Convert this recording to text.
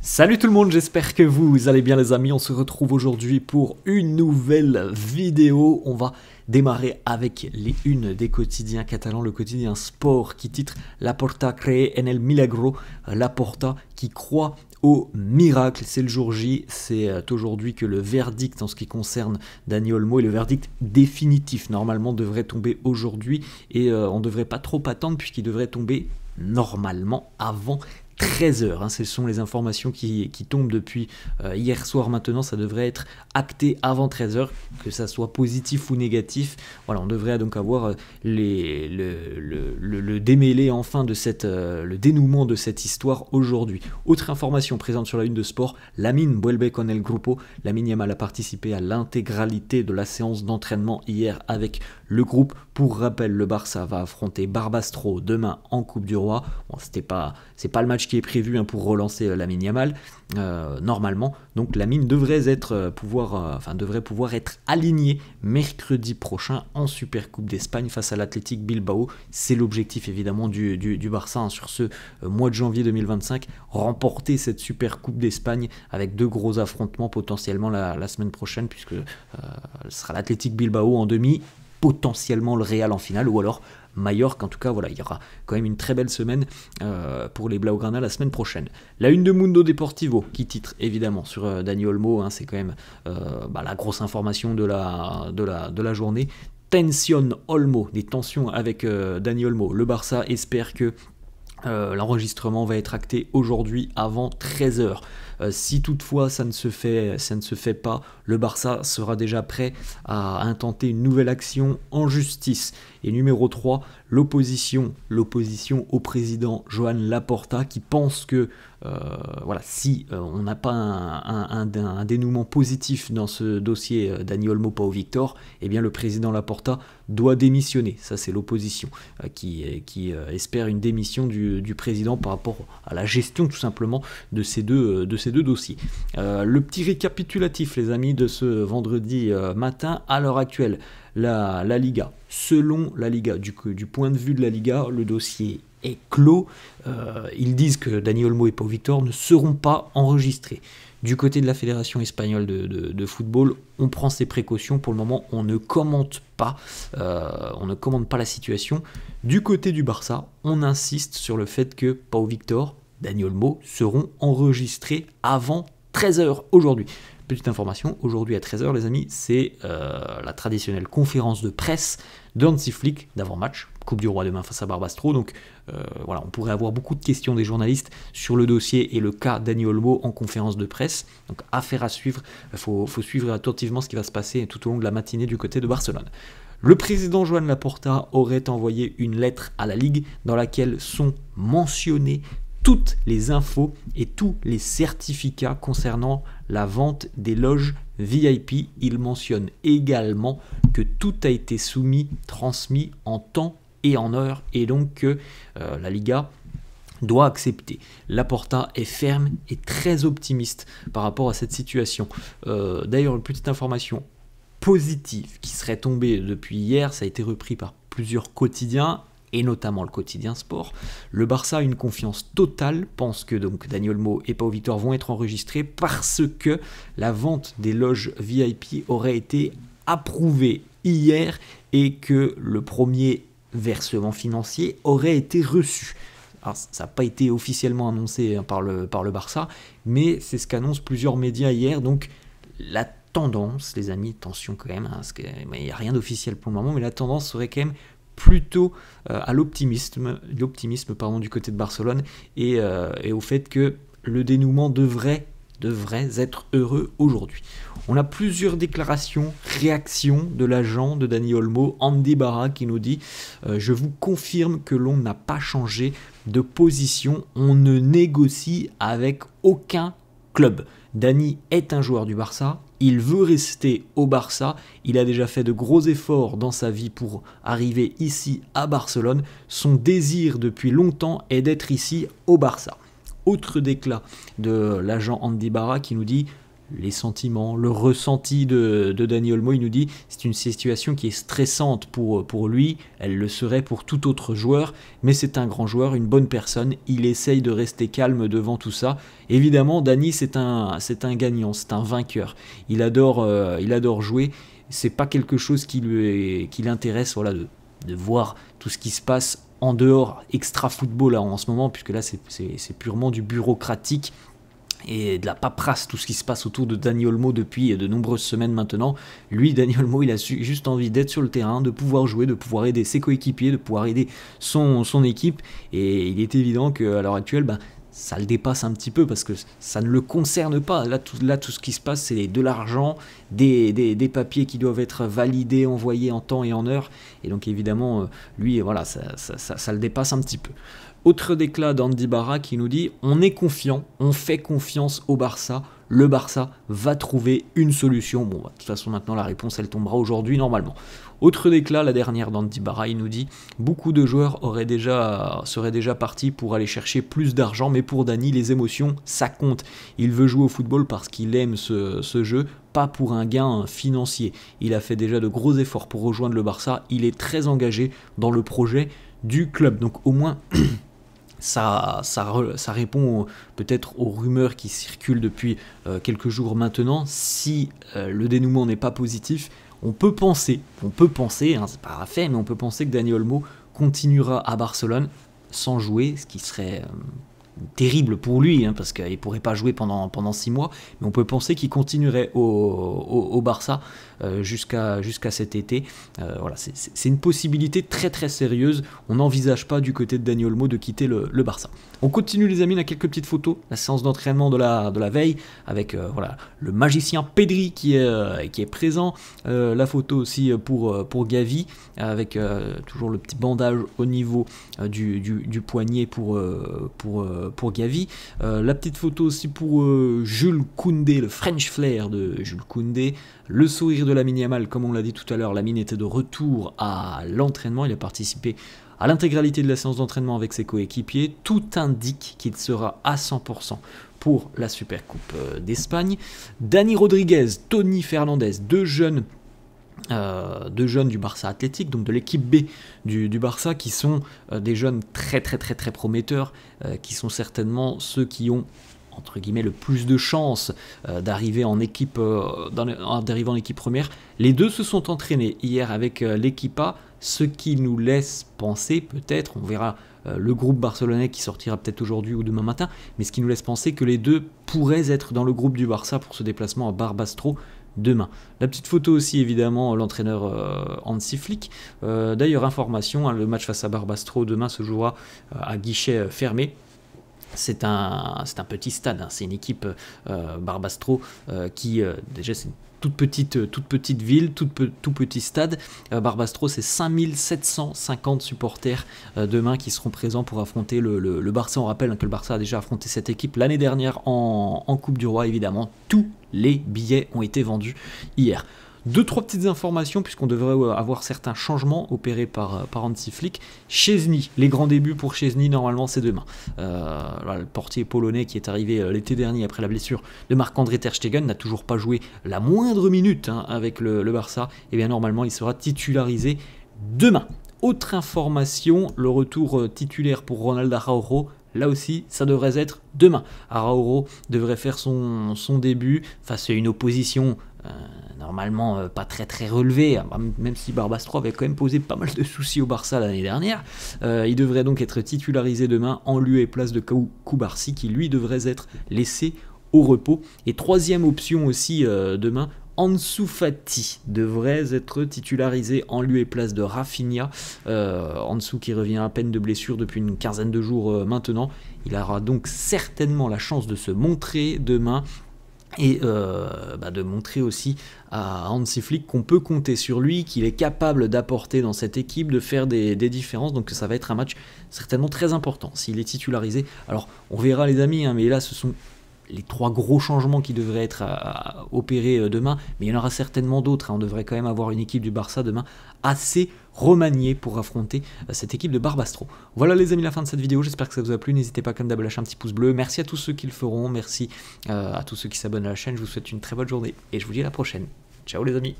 Salut tout le monde, j'espère que vous allez bien les amis, on se retrouve aujourd'hui pour une nouvelle vidéo. On va démarrer avec les unes des quotidiens catalans, le quotidien Sport qui titre Laporta cree en el milagro, Laporta qui croit au miracle. C'est le jour J, c'est aujourd'hui que le verdict en ce qui concerne Dani Olmo et le verdict définitif normalement devrait tomber aujourd'hui et on ne devrait pas trop attendre puisqu'il devrait tomber normalement avant 13h, ce sont les informations qui tombent depuis hier soir maintenant, ça devrait être acté avant 13h, que ça soit positif ou négatif. Voilà, on devrait donc avoir le démêlé enfin de le dénouement de cette histoire aujourd'hui. Autre information présente sur la une de Sport, Lamine vuelve con el grupo. Lamine Yamal a participé à l'intégralité de la séance d'entraînement hier avec le groupe. Pour rappel, le Barça va affronter Barbastro demain en Coupe du Roi. Bon, c'est pas le match qui est prévu pour relancer Lamine Yamal normalement, donc Lamine devrait pouvoir être aligné mercredi prochain en Supercoupe d'Espagne face à l'Athletic Bilbao. C'est l'objectif évidemment du Barça sur ce mois de janvier 2025, remporter cette Supercoupe d'Espagne avec deux gros affrontements potentiellement la semaine prochaine, puisque ce sera l'Athletic Bilbao en demi, potentiellement le Real en finale, ou alors Mallorca. En tout cas, voilà, il y aura quand même une très belle semaine pour les Blaugrana la semaine prochaine. La une de Mundo Deportivo qui titre évidemment sur Dani Olmo, c'est quand même la grosse information de la journée. Tension Olmo, des tensions avec Dani Olmo. Le Barça espère que l'enregistrement va être acté aujourd'hui avant 13h. Si toutefois ça ne se fait pas, le Barça sera déjà prêt à intenter une nouvelle action en justice. Et numéro 3, l'opposition au président Joan Laporta qui pense que si on n'a pas un dénouement positif dans ce dossier Dani Olmo Pau Victor, eh bien le président Laporta doit démissionner. Ça, c'est l'opposition qui espère une démission du président par rapport à la gestion tout simplement de ces deux dossiers. Le petit récapitulatif, les amis, de ce vendredi matin. À l'heure actuelle, la Liga, selon la Liga, du point de vue de la Liga, le dossier est clos. Ils disent que Dani Olmo et Pau Victor ne seront pas enregistrés. Du côté de la Fédération espagnole de football, on prend ses précautions. Pour le moment, on ne commente pas la situation. Du côté du Barça, on insiste sur le fait que Pau Victor, Dani Olmo seront enregistrés avant 13h aujourd'hui. Petite information, aujourd'hui à 13h les amis, c'est la traditionnelle conférence de presse d'Hansi Flick d'avant-match, Coupe du Roi demain face à Barbastro. Donc on pourrait avoir beaucoup de questions des journalistes sur le dossier et le cas Dani Olmo en conférence de presse. Donc affaire à suivre, il faut suivre attentivement ce qui va se passer tout au long de la matinée du côté de Barcelone. Le président Joan Laporta aurait envoyé une lettre à la Ligue dans laquelle sont mentionnés toutes les infos et tous les certificats concernant la vente des loges VIP. Il mentionne également que tout a été transmis en temps et en heure, et donc que la Liga doit accepter. Laporta est ferme et très optimiste par rapport à cette situation. D'ailleurs, une petite information positive qui serait tombée depuis hier, ça a été repris par plusieurs quotidiens, et notamment le quotidien Sport. Le Barça a une confiance totale, pense que donc Dani Olmo et Pau Victor vont être enregistrés parce que la vente des loges VIP aurait été approuvée hier et que le premier versement financier aurait été reçu. Alors, ça n'a pas été officiellement annoncé par le Barça, mais c'est ce qu'annoncent plusieurs médias hier. Donc la tendance, les amis, attention quand même, parce qu'il n'y a rien d'officiel pour le moment, mais la tendance serait quand même plutôt à l'optimisme du côté de Barcelone et au fait que le dénouement devrait être heureux aujourd'hui. On a plusieurs déclarations, réactions de l'agent de Dani Olmo, Andy Barra, qui nous dit je vous confirme que l'on n'a pas changé de position, on ne négocie avec aucun club. Dani est un joueur du Barça, il veut rester au Barça, il a déjà fait de gros efforts dans sa vie pour arriver ici à Barcelone, son désir depuis longtemps est d'être ici au Barça. Autre déclat de l'agent Andy Barra qui nous dit les sentiments, le ressenti de Dani Olmo. Il nous dit c'est une situation qui est stressante pour lui, elle le serait pour tout autre joueur, mais c'est un grand joueur, une bonne personne, il essaye de rester calme devant tout ça. Évidemment, Dani c'est un gagnant, c'est un vainqueur, il adore jouer, c'est pas quelque chose qui l'intéresse, voilà, de voir tout ce qui se passe en dehors, extra football là, en ce moment, puisque là c'est purement du bureaucratique et de la paperasse, tout ce qui se passe autour de Dani Olmo depuis de nombreuses semaines maintenant. Lui, Dani Olmo, il a juste envie d'être sur le terrain, de pouvoir jouer, de pouvoir aider ses coéquipiers, de pouvoir aider son équipe, et il est évident qu'à l'heure actuelle, ça le dépasse un petit peu parce que ça ne le concerne pas. Là, tout ce qui se passe, c'est de l'argent, des papiers qui doivent être validés, envoyés en temps et en heure, et donc évidemment, lui, voilà, ça le dépasse un petit peu. Autre déclat d'Andy Barra qui nous dit « On est confiant, on fait confiance au Barça, le Barça va trouver une solution. » Bon, de toute façon, maintenant, la réponse, elle tombera aujourd'hui, normalement. Autre déclat, la dernière d'Andy Barra, il nous dit « Beaucoup de joueurs seraient déjà partis pour aller chercher plus d'argent, mais pour Dani, les émotions, ça compte. Il veut jouer au football parce qu'il aime ce jeu, pas pour un gain financier. Il a fait déjà de gros efforts pour rejoindre le Barça, il est très engagé dans le projet du club. » Donc au moins... Ça répond peut-être aux rumeurs qui circulent depuis quelques jours maintenant. Si le dénouement n'est pas positif, on peut penser, hein, c'est pas fait, mais on peut penser que Dani Olmo continuera à Barcelone sans jouer, ce qui serait terrible pour lui, hein, parce qu'il ne pourrait pas jouer pendant 6 mois, mais on peut penser qu'il continuerait au Barça jusqu'à cet été. Voilà, c'est une possibilité très très sérieuse. On n'envisage pas du côté de Dani Olmo de quitter le Barça. On continue les amis, on a quelques petites photos, la séance d'entraînement de la veille, avec voilà, le magicien Pedri qui est présent, la photo aussi pour Gavi, avec toujours le petit bandage au niveau du poignet pour Gavi, la petite photo aussi pour Jules Koundé, le French Flair de Jules Koundé, le sourire de Lamine Yamal, comme on l'a dit tout à l'heure. Lamine était de retour à l'entraînement, il a participé à l'intégralité de la séance d'entraînement avec ses coéquipiers. Tout indique qu'il sera à 100% pour la Supercoupe d'Espagne. Dani Rodriguez, Tony Fernandez, deux jeunes du Barça Athletic, donc de l'équipe B du Barça, qui sont des jeunes très prometteurs, qui sont certainement ceux qui ont entre guillemets le plus de chances d'arriver en équipe première. Les deux se sont entraînés hier avec l'équipe A, ce qui nous laisse penser, peut-être, on verra le groupe barcelonais qui sortira peut-être aujourd'hui ou demain matin, mais ce qui nous laisse penser que les deux pourraient être dans le groupe du Barça pour ce déplacement à Barbastro demain. La petite photo aussi, évidemment, l'entraîneur Hansi Flick. D'ailleurs, information, hein, le match face à Barbastro demain se jouera à guichet fermé. C'est un petit stade, hein, c'est une équipe Barbastro qui, déjà c'est une toute petite ville, tout petit stade. Barbastro, c'est 5750 supporters demain qui seront présents pour affronter le Barça. On rappelle que le Barça a déjà affronté cette équipe l'année dernière en Coupe du Roi, évidemment. Tous les billets ont été vendus hier. 2-3 petites informations, puisqu'on devrait avoir certains changements opérés par Hansi Flick. Szczęsny, les grands débuts pour Szczęsny, normalement c'est demain. Le portier polonais qui est arrivé l'été dernier après la blessure de Marc-André Ter Stegen n'a toujours pas joué la moindre minute avec le Barça. Et bien normalement il sera titularisé demain. Autre information, le retour titulaire pour Ronald Araujo. Là aussi, ça devrait être demain. Araujo devrait faire son début face à une opposition normalement pas très relevée, même si Barbastro avait quand même posé pas mal de soucis au Barça l'année dernière. Il devrait donc être titularisé demain en lieu et place de Koubarsi, qui lui devrait être laissé au repos. Et troisième option aussi demain, Ansu Fati devrait être titularisé en lieu et place de Rafinha. Ansu qui revient à peine de blessure depuis une quinzaine de jours maintenant. Il aura donc certainement la chance de se montrer demain et de montrer aussi à Hansi Flick qu'on peut compter sur lui, qu'il est capable d'apporter dans cette équipe, de faire des différences. Donc ça va être un match certainement très important s'il est titularisé. Alors on verra les amis, hein, mais là ce sont les 3 gros changements qui devraient être opérés demain, mais il y en aura certainement d'autres. On devrait quand même avoir une équipe du Barça demain assez remaniée pour affronter cette équipe de Barbastro. Voilà les amis, la fin de cette vidéo, j'espère que ça vous a plu. N'hésitez pas comme d'hab à lâcher un petit pouce bleu. Merci à tous ceux qui le feront, merci à tous ceux qui s'abonnent à la chaîne. Je vous souhaite une très bonne journée et je vous dis à la prochaine. Ciao les amis.